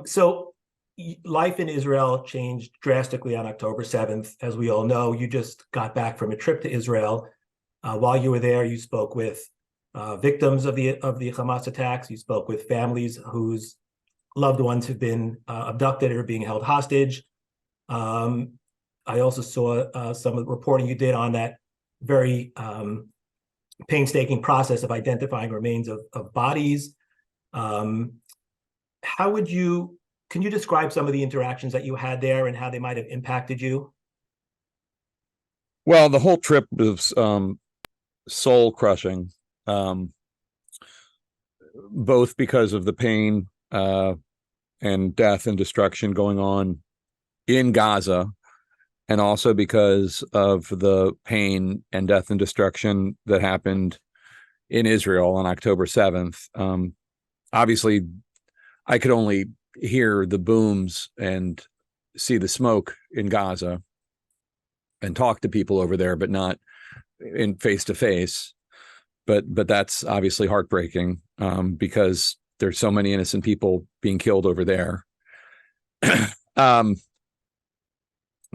So life in Israel changed drastically on October 7th. As we all know, you just got back from a trip to Israel. While you were there, you spoke with victims of the Hamas attacks. You spoke with families whose loved ones have been abducted or being held hostage. I also saw some of the reporting you did on that very painstaking process of identifying remains of bodies. Can you describe some of the interactions that you had there and how they might have impacted you? Well, the whole trip was soul crushing, both because of the pain and death and destruction going on in Gaza, and also because of the pain and death and destruction that happened in Israel on October 7th. Obviously, I could only hear the booms and see the smoke in Gaza and talk to people over there, but not in face to face. But that's obviously heartbreaking because there's so many innocent people being killed over there.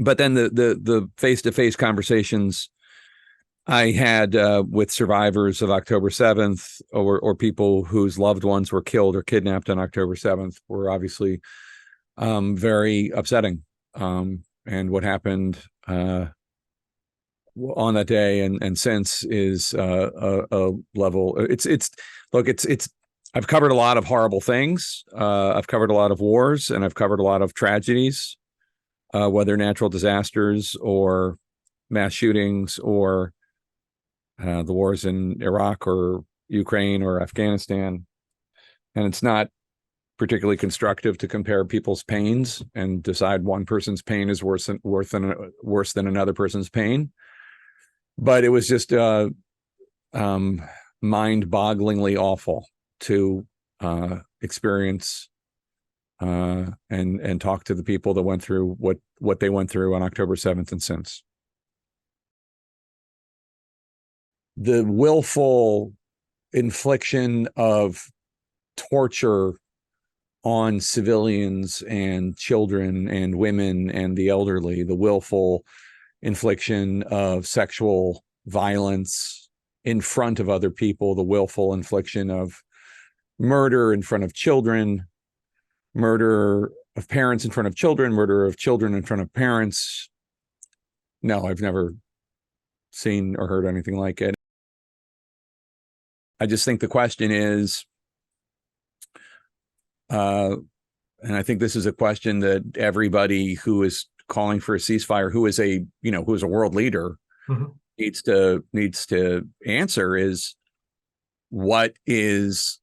But then the face to face conversations I had with survivors of October 7th or people whose loved ones were killed or kidnapped on October 7th were obviously very upsetting. And what happened on that day and since is a level. It's I've covered a lot of horrible things. I've covered a lot of wars, and I've covered a lot of tragedies, whether natural disasters or mass shootings or the wars in Iraq or Ukraine or Afghanistan. And it's not particularly constructive to compare people's pains and decide one person's pain is worse than another person's pain. But it was just mind-bogglingly awful to experience and talk to the people that went through what they went through on October 7th and since. The willful infliction of torture on civilians and children and women and the elderly, the willful infliction of sexual violence in front of other people, the willful infliction of murder in front of children, murder of parents in front of children, murder of children in front of parents. No, I've never seen or heard anything like it. I just think the question is, and I think this is a question that everybody who is calling for a ceasefire, who is a world leader, needs to answer is, what is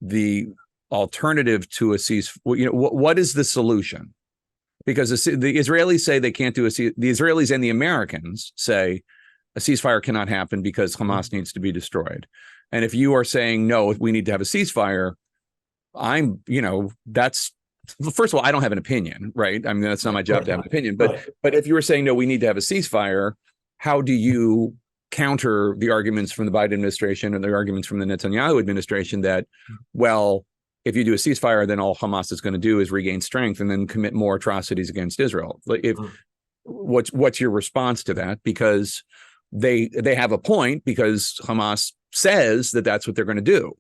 the alternative to a ceasefire? What is the solution? Because the Israelis say they can't do the Israelis and the Americans say a ceasefire cannot happen because Hamas needs to be destroyed. And if you are saying, no, we need to have a ceasefire, that's, first of all, I don't have an opinion, right? I mean, that's not my job to have an opinion. But if you were saying, no, we need to have a ceasefire, how do you counter the arguments from the Biden administration and the arguments from the Netanyahu administration that, well, if you do a ceasefire, then all Hamas is going to do is regain strength and then commit more atrocities against Israel? What's your response to that? Because they have a point, because Hamas says that that's what they're going to do.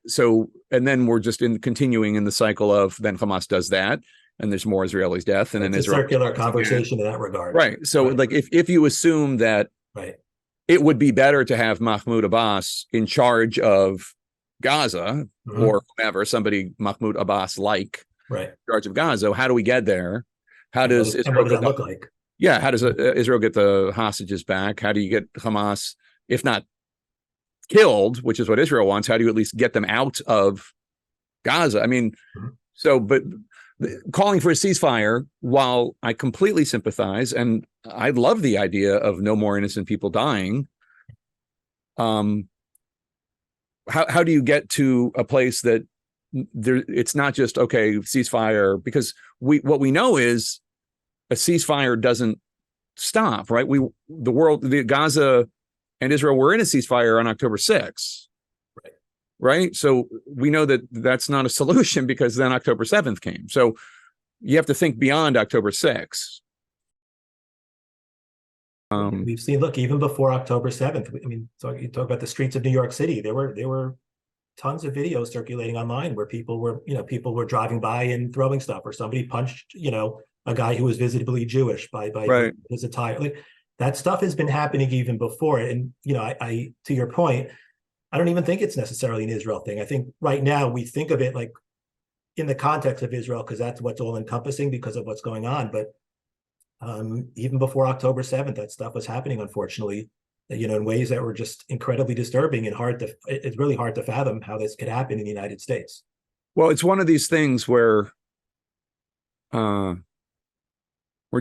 So, and then we're just continuing in the cycle of then Hamas does that, and there's more Israelis' death, and then Israel. Circular conversation in that regard. Right. So, like, if you assume that it would be better to have Mahmoud Abbas in charge of Gaza or whomever, somebody Mahmoud Abbas like in charge of Gaza, how do we get there? How does Israel, what does that look like? Yeah, how does Israel get the hostages back? How do you get Hamas, if not killed, which is what Israel wants, how do you at least get them out of Gaza? I mean, but calling for a ceasefire, while I completely sympathize and I love the idea of no more innocent people dying, how do you get to a place that it's not just, okay, ceasefire? Because what we know is a ceasefire doesn't stop, right? The Gaza and Israel were in a ceasefire on October 6th. right? So we know that that's not a solution because then October 7th came. So you have to think beyond October 6th. We've seen, look, even before October 7th, I mean, so you talk about the streets of New York City, there were tons of videos circulating online where people were driving by and throwing stuff, or somebody punched, a guy who was visibly Jewish by Right. his attire. Like, that stuff has been happening even before. And, I to your point, I don't even think it's necessarily an Israel thing. I think right now we think of it like in the context of Israel, because that's what's all encompassing because of what's going on. But even before October 7th, that stuff was happening, unfortunately, in ways that were just incredibly disturbing, and it's really hard to fathom how this could happen in the United States. Well, it's one of these things where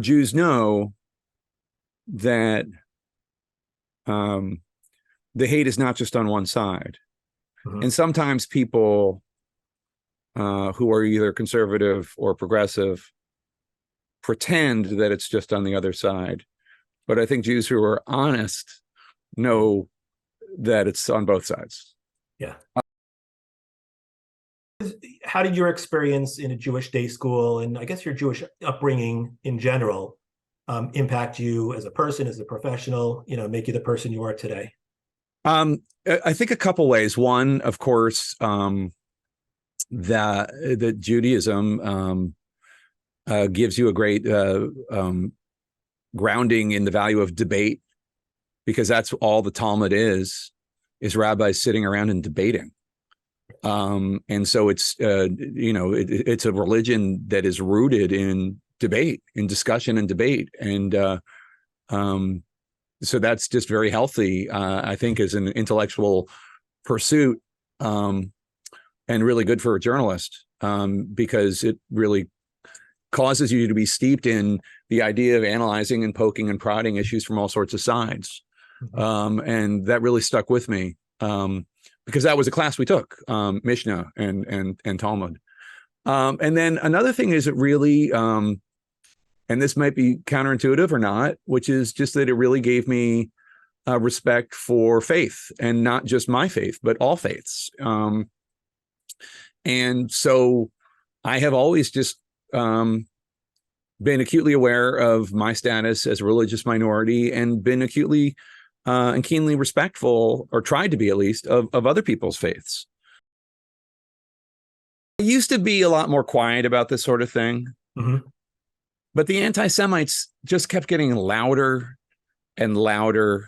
Jews know that the hate is not just on one side. Mhm. And sometimes people who are either conservative or progressive pretend that it's just on the other side. But I think Jews who are honest know that it's on both sides. Yeah. How did your experience in a Jewish day school, and I guess your Jewish upbringing in general, impact you as a person, as a professional, make you the person you are today? I think a couple ways. One, of course, that Judaism gives you a great grounding in the value of debate, because that's all the Talmud is rabbis sitting around and debating. And so it's it's a religion that is rooted in debate, in discussion and debate, and so that's just very healthy, I think, as an intellectual pursuit, and really good for a journalist, because it really causes you to be steeped in the idea of analyzing and poking and prodding issues from all sorts of sides. And that really stuck with me, because that was a class we took, Mishnah and Talmud. And then another thing is, it really, and this might be counterintuitive or not, which is just that it really gave me respect for faith, and not just my faith, but all faiths. And so I have always just been acutely aware of my status as a religious minority, and been acutely and keenly respectful, or tried to be at least, of other people's faiths. I used to be a lot more quiet about this sort of thing. Mm-hmm. But the anti-Semites just kept getting louder and louder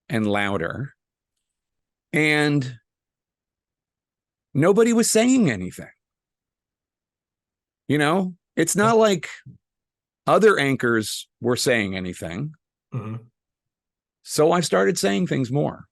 and louder. And nobody was saying anything. It's not like other anchors were saying anything. Mm-hmm. So I started saying things more.